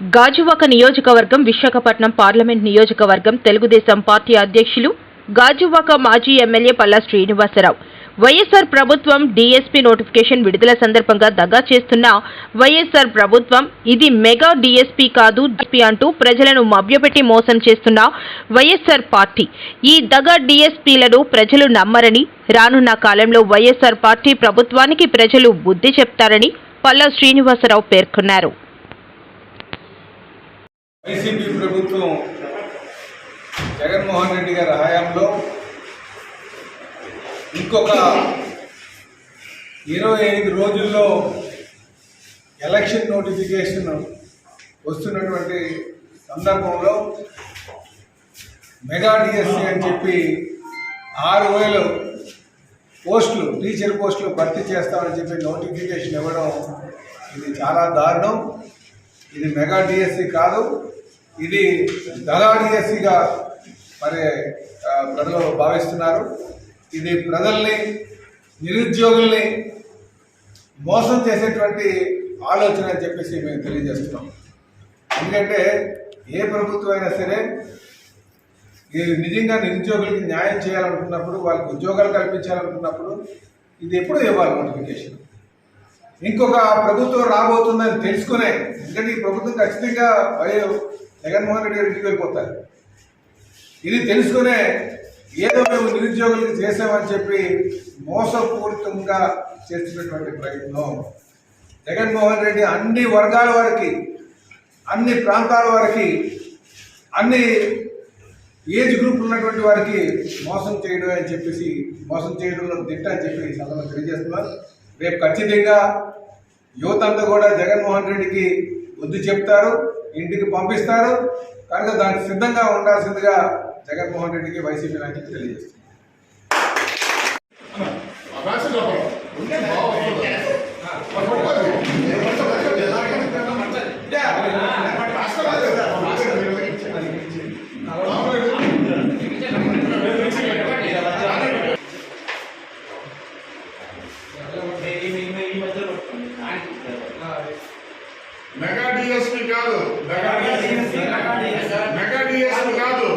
గాజువాక నియోజకవర్గం విశాఖపట్నం పార్లమెంట్ నియోజకవర్గం తెలుగుదేశం పార్టీ అధ్యక్షులు గాజువాక మాజీ ఎమ్మెల్యే పల్లా శ్రీనివాసరావు వైఎస్ఆర్ ప్రభుత్వం డీఎస్పీ నోటిఫికేషన్ విడుదల సందర్భంగా దగా చేస్తున్న వైఎస్ఆర్ ప్రభుత్వం ఇది మెగా డీఎస్పీ కాదు డీఎస్పీ అంటూ ప్రజలను మభ్యపెట్టి మోసం చేస్తున్న వైఎస్ఆర్ పార్టీ ఈ దగా డీఎస్పీలను ప్రజలు నమ్మరని రానున్న కాలంలో వైఎస్ఆర్ పార్టీ ప్రభుత్వానికి ప్రజలు బుద్ధి చెప్తారని పల్లా శ్రీనివాసరావు పేర్కొన్నారు. వైసీపీ ప్రభుత్వం జగన్మోహన్ రెడ్డి గారి హయాంలో ఇంకొక 25 రోజుల్లో ఎలక్షన్ నోటిఫికేషన్ వస్తున్నటువంటి సందర్భంలో మెగా డిఎస్సీ అని చెప్పి 6,000 పోస్టులు టీచర్ పోస్టులు భర్తీ చేస్తామని చెప్పి నోటిఫికేషన్ ఇవ్వడం ఇది చాలా దారుణం. ఇది మెగా డిఎస్సీ కాదు, ఇది దగా డిఎస్సీగా మరి ప్రజలు భావిస్తున్నారు. ఇది ప్రజల్ని నిరుద్యోగుల్ని మోసం చేసేటువంటి ఆలోచన అని చెప్పేసి మేము తెలియజేస్తున్నాం. ఎందుకంటే ఏ ప్రభుత్వం అయినా సరే నిజంగా నిరుద్యోగులకి న్యాయం చేయాలనుకున్నప్పుడు, వాళ్ళకి ఉద్యోగాలు కల్పించాలనుకున్నప్పుడు ఇది ఎప్పుడు ఇవ్వాలి నోటిఫికేషన్. ఇంకొక ప్రభుత్వం రాబోతుందని తెలుసుకునే, ఎందుకంటే ఈ ప్రభుత్వం ఖచ్చితంగా జగన్మోహన్ రెడ్డి గారి ఇంటికి వెళ్ళిపోతారు. ఇది తెలుసుకునే ఏదో మేము నిరుద్యోగులకు చేసామని చెప్పి మోసపూరితంగా చేస్తున్నటువంటి ప్రయత్నం. జగన్మోహన్ రెడ్డి అన్ని వర్గాల వారికి, అన్ని ప్రాంతాల వారికి, అన్ని ఏజ్ గ్రూప్ ఉన్నటువంటి వారికి మోసం చేయడం అని చెప్పేసి, మోసం చేయడంలో దిట్ట అని చెప్పి సందర్భంగా తెలియజేస్తున్నారు. రేపు ఖచ్చితంగా యువత అంతా కూడా జగన్మోహన్ రెడ్డికి బుద్ధి చెప్తారు, ఇంటికి పంపిస్తారు. కనుక దానికి సిద్ధంగా ఉండాల్సిందిగా జగన్మోహన్ రెడ్డికి వైసీపీ నాయకులకు తెలియజేస్తారు. మెగా డిఎస్పీ కాదు, మెగా డిఎస్పీ కాదు.